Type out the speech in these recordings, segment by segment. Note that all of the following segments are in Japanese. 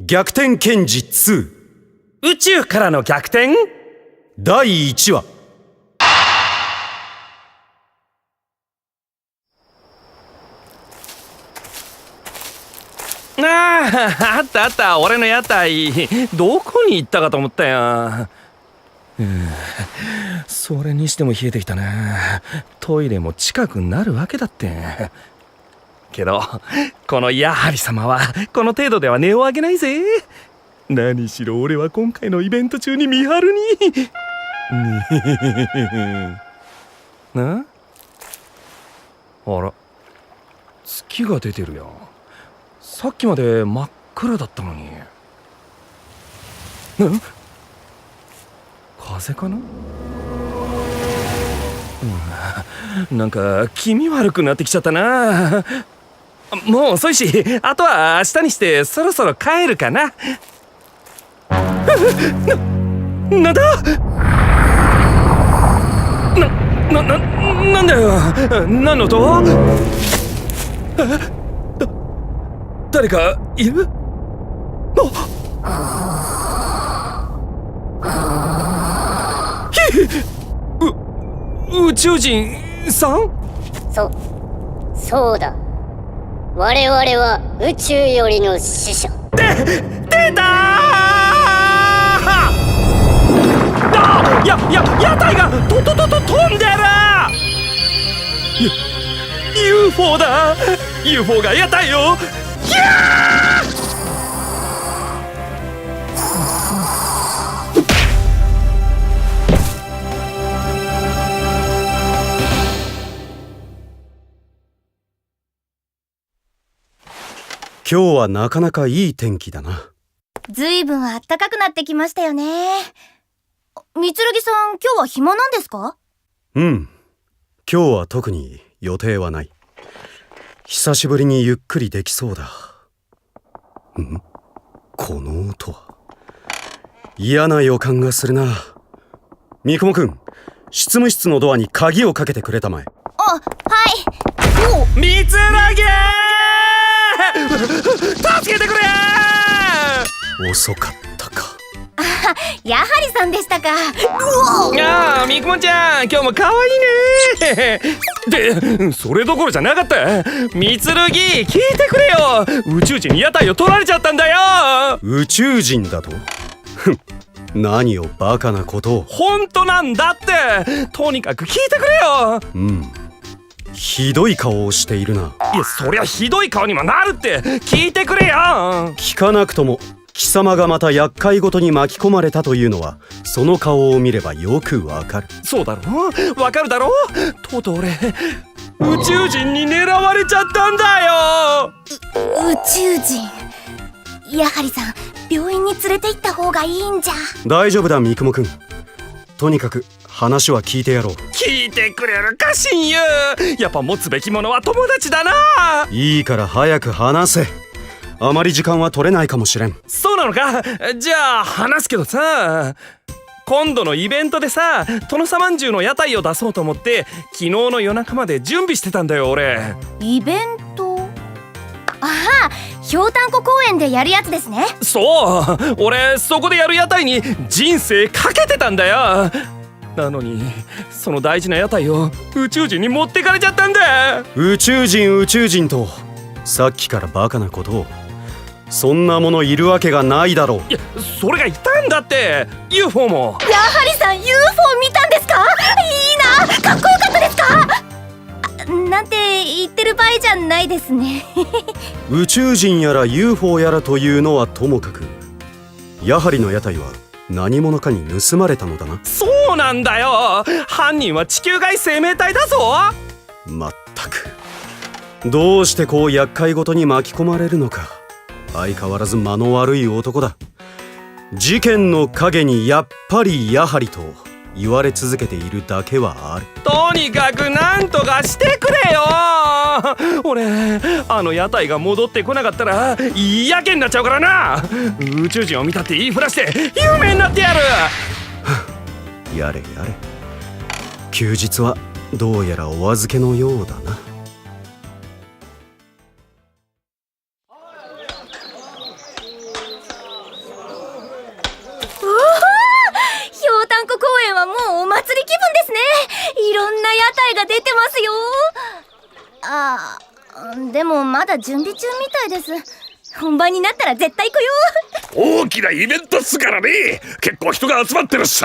逆転検事2宇宙からの逆転第1話。あったあった、俺の屋台どこに行ったかと思ったよ。それにしても冷えてきたな。トイレも近くなるわけだって。けどこのヤハリ様はこの程度では音を上げないぜ。何しろ俺は今回のイベント中に見張るになあら、月が出てるよ。さっきまで真っ暗だったのに。風かな。なんか気味悪くなってきちゃったな。もう遅いし、あとは明日にしてそろそろ帰るかな。なんだ。なんだよ。何の音？誰かいる？宇宙人さん？そうだ。我々は宇宙よりの使者。出たー！屋台が飛んでる！UFO だ！ UFO が屋台を！ひゃー！今日はなかなかいい天気だな。ずいぶん暖かくなってきましたよね。みつるぎさん、今日は暇なんですか？うん。今日は特に予定はない。久しぶりにゆっくりできそうだ。この音は。嫌な予感がするな。三雲くん、執務室のドアに鍵をかけてくれたまえ。はい。みつるぎ助けてくれ！遅かったか。やはりさんでしたか。みくもちゃん、今日も可愛いね。で、それどころじゃなかった。みつるぎ、聞いてくれよ。宇宙人に屋台を取られちゃったんだよ。宇宙人だと？何をバカなことを。本当なんだって。とにかく聞いてくれよ。ひどい顔をしているな。いや、そりゃひどい顔にもなるって。聞いてくれよ。聞かなくとも貴様がまた厄介事に巻き込まれたというのはその顔を見ればよくわかる。そうだろ？わかるだろ？とうとう俺宇宙人に狙われちゃったんだよ。宇宙人。やはりさん、病院に連れて行った方がいいんじゃ。大丈夫だ三雲くん。とにかく話は聞いてやろう。聞いてくれるか親友。やっぱ持つべきものは友達だな。いいから早く話せ。あまり時間は取れないかもしれん。そうなのか。じゃあ話すけどさ、今度のイベントでさ、殿様んじゅうの屋台を出そうと思って昨日の夜中まで準備してたんだよ俺。イベント？ひょうたんこ公園でやるやつですね。そう、俺そこでやる屋台に人生かけてたんだよ。なのにその大事な屋台を宇宙人に持ってかれちゃったんだ。宇宙人とさっきからバカなことを。そんなものいるわけがないだろう。いや、それがいたんだって。 UFO も。やはりさん UFO 見たんですか？いいな、かっこよかったですか？なんて言ってる場合じゃないですね。宇宙人やら UFO やらというのはともかく、やはりの屋台は何者かに盗まれたのだな。そうなんだよ。犯人は地球外生命体だぞ。まったく、どうしてこう厄介事に巻き込まれるのか。相変わらず間の悪い男だ。事件の陰にやっぱりやはりと言われ続けているだけはある。とにかくなんとかしてくれよ。俺あの屋台が戻ってこなかったらいいやけになっちゃうからな。宇宙人を見たって言いふらして有名になってやる。やれやれ。休日はどうやらお預けのようだな。が出てますよ。あー、でもまだ準備中みたいです。本番になったら絶対行くよ。大きなイベントっすからね。結構人が集まってるっす。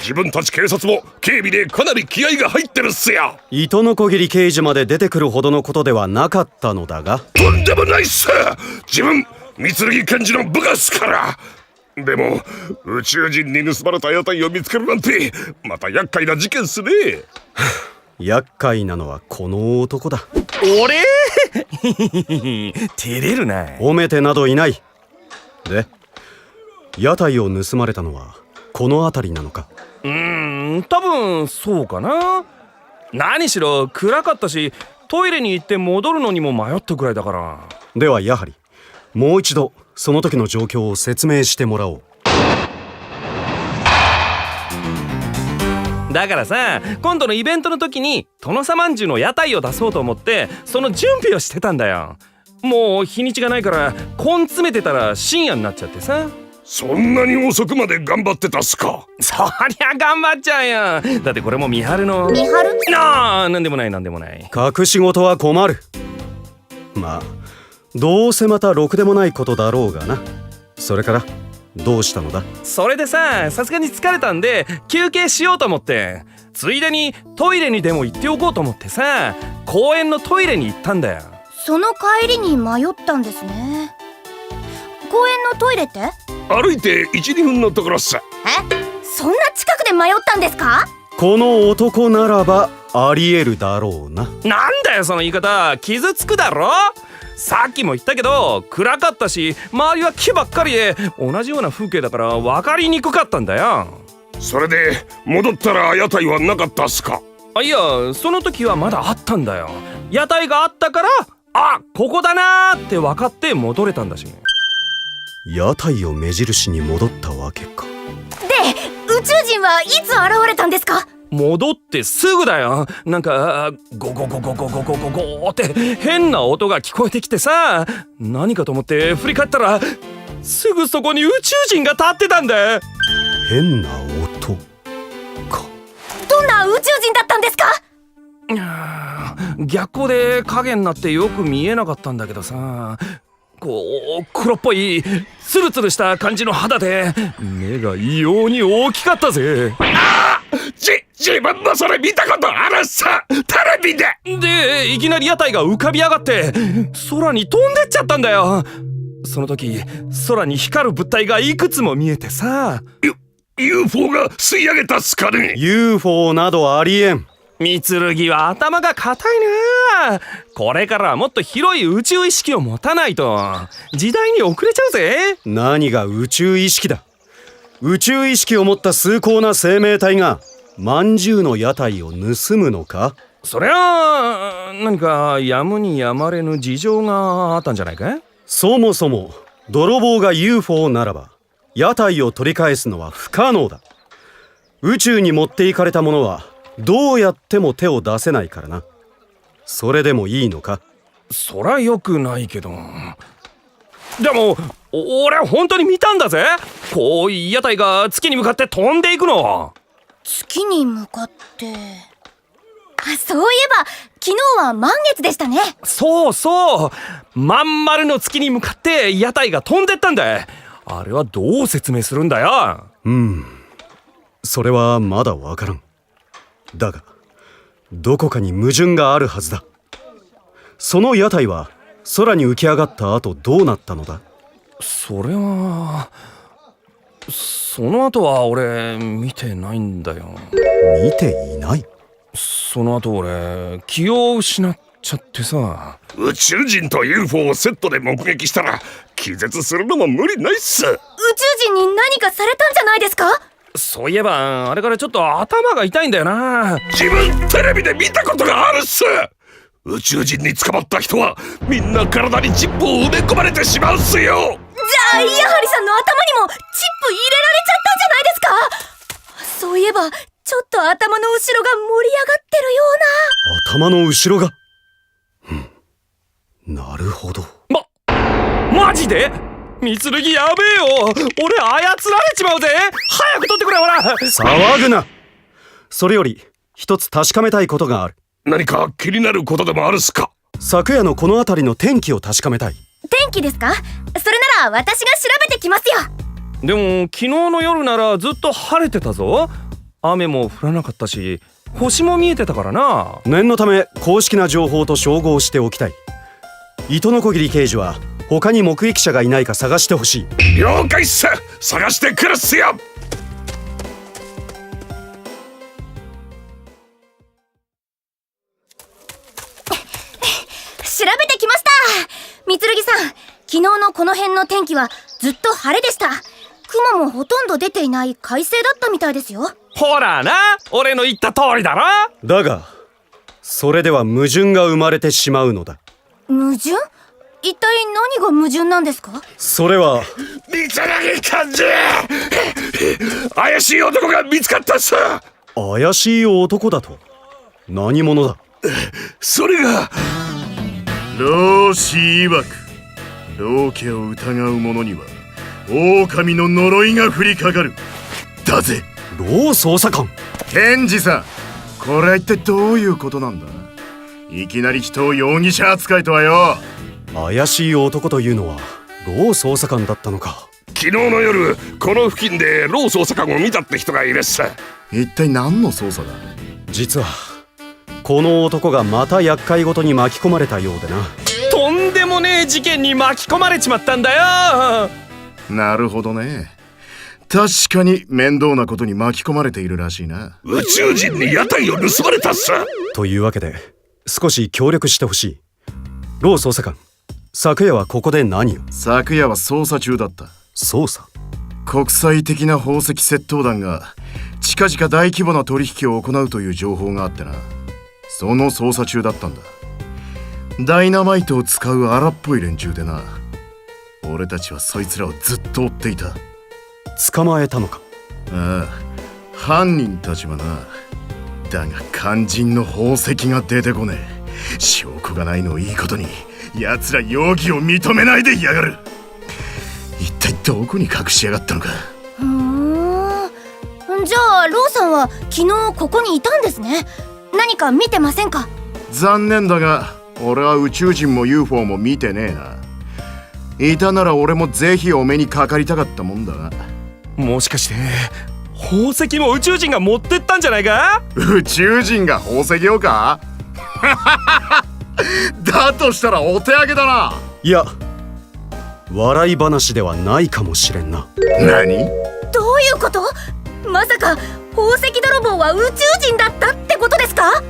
自分たち警察も警備でかなり気合が入ってるっすよ。糸のこぎり刑事まで出てくるほどのことではなかったのだが。とんでもないっす。自分三剣検事の部下っすから。でも宇宙人に盗まれた屋台を見つけるなんてまた厄介な事件っすね。厄介なのはこの男だ。俺照れるな。褒めてなどいない。で、屋台を盗まれたのはこの辺りなのか。多分そうかな。何しろ暗かったし、トイレに行って戻るのにも迷ったくらいだから。ではやはりもう一度その時の状況を説明してもらおう。だからさ、今度のイベントの時に殿様まんじゅうの屋台を出そうと思ってその準備をしてたんだよ。もう日にちがないから根詰めてたら深夜になっちゃってさ。そんなに遅くまで頑張ってたっすか。そりゃ頑張っちゃうよ。だってこれも三春の。三春？なんでもないなんでもない。隠し事は困る。まあどうせまたろくでもないことだろうがな。それからどうしたのだ。それでさすがに疲れたんで休憩しようと思って、ついでにトイレにでも行っておこうと思ってさ、公園のトイレに行ったんだよ。その帰りに迷ったんですね。公園のトイレって？歩いて 1,2 分のところっす。そんな近くで迷ったんですか？この男ならばありえるだろうな。なんだよその言い方、傷つくだろ。さっきも言ったけど暗かったし周りは木ばっかりで同じような風景だから分かりにくかったんだよ。それで戻ったら屋台はなかったっすか。いやその時はまだあったんだよ。屋台があったからここだなーって分かって戻れたんだし。屋台を目印に戻ったわけか。で、宇宙人はいつ現れたんですか？戻ってすぐだよ。なんかゴゴゴゴゴゴゴゴゴって変な音が聞こえてきてさ、何かと思って振り返ったらすぐそこに宇宙人が立ってたんだ。変な音か。どんな宇宙人だったんですか？逆光で影になってよく見えなかったんだけどさ、こう黒っぽいツルツルした感じの肌で目が異様に大きかったぜ。自分もそれ見たことあるっす。テレビで。でいきなり屋台が浮かび上がって空に飛んでっちゃったんだよ。その時空に光る物体がいくつも見えてさ。UFO が吸い上げたっすかね。 UFO などありえん。三剣は頭が固いな。これからはもっと広い宇宙意識を持たないと時代に遅れちゃうぜ。何が宇宙意識だ。宇宙意識を持った崇高な生命体がまんじゅうの屋台を盗むのか。そりゃ何かやむにやまれぬ事情があったんじゃないか。そもそも泥棒が UFO ならば屋台を取り返すのは不可能だ。宇宙に持っていかれたものはどうやっても手を出せないからな。それでもいいのか。そりゃよくないけど。でも俺は本当に見たんだぜ。こう屋台が月に向かって飛んでいくの。月に向かって。そういえば昨日は満月でしたね。そうそう、まん丸の月に向かって屋台が飛んでったんだ。あれはどう説明するんだよ。それはまだわからん。だがどこかに矛盾があるはずだ。その屋台は空に浮き上がった後どうなったのだ。それはその後は俺見てないんだよ。見ていない。その後俺気を失っちゃってさ。宇宙人と UFO をセットで目撃したら気絶するのも無理ないっす。宇宙人に何かされたんじゃないですか？そういえばあれからちょっと頭が痛いんだよな。自分テレビで見たことがあるっす。宇宙人に捕まった人はみんな体にチップを埋め込まれてしまうっすよ。じゃあイヤハリさんの頭にもチップ入れられちゃったんじゃないですか？そういえばちょっと頭の後ろが盛り上がってるよ頭の後ろが。なるほど。マジで三剣やべえよ。俺操られちまうぜ。早く取ってくれほら。騒ぐな。それより一つ確かめたいことがある。何か気になることでもあるっすか？昨夜のこの辺りの天気を確かめたい。天気ですか？それなら私が調べてきますよ。でも昨日の夜ならずっと晴れてたぞ。雨も降らなかったし星も見えてたからな。念のため公式な情報と照合しておきたい。糸のこぎり刑事は他に目撃者がいないか探してほしい。了解っす。探してくるっすよ。調べてきました。みつるぎさん、昨日のこの辺の天気はずっと晴れでした。雲もほとんど出ていない快晴だったみたいですよ。ほらな、俺の言った通りだろ。だがそれでは矛盾が生まれてしまうのだ。矛盾？一体何が矛盾なんですか？それは三つ幹事怪しい男が見つかったっす。怪しい男だと？何者だ？それが老子曰く、老家を疑う者には狼の呪いが降りかかるだぜ。老捜査官。検事さん、これは一体どういうことなんだ？いきなり人を容疑者扱いとはよ。怪しい男というのは老捜査官だったのか。昨日の夜この付近で老捜査官を見たって人がいるっす。一体何の捜査だ？実はこの男がまた厄介事に巻き込まれたようでな。とんでもねえ事件に巻き込まれちまったんだよ。なるほどね。確かに面倒なことに巻き込まれているらしいな。宇宙人に屋台を盗まれたっす。というわけで少し協力してほしい。老捜査官、昨夜はここで何を？昨夜は捜査中だった。捜査？国際的な宝石窃盗団が近々大規模な取引を行うという情報があってな。その捜査中だったんだ。ダイナマイトを使う荒っぽい連中でな。俺たちはそいつらをずっと追っていた。捕まえたのか？ああ、犯人たちはな。だが肝心の宝石が出てこねえ。証拠がないのをいいことに奴ら容疑を認めないでいやがる。一体どこに隠しやがったのか。じゃあローさんは昨日ここにいたんですね。何か見てませんか？残念だが俺は宇宙人も UFO も見てねえな。いたなら俺もぜひお目にかかりたかったもんだが。もしかして宝石も宇宙人が持ってったんじゃないか？宇宙人が宝石をか？だとしたらお手上げだな。いや、笑い話ではないかもしれんな。何？どういうこと？まさか宝石泥棒は宇宙人だったってことですか？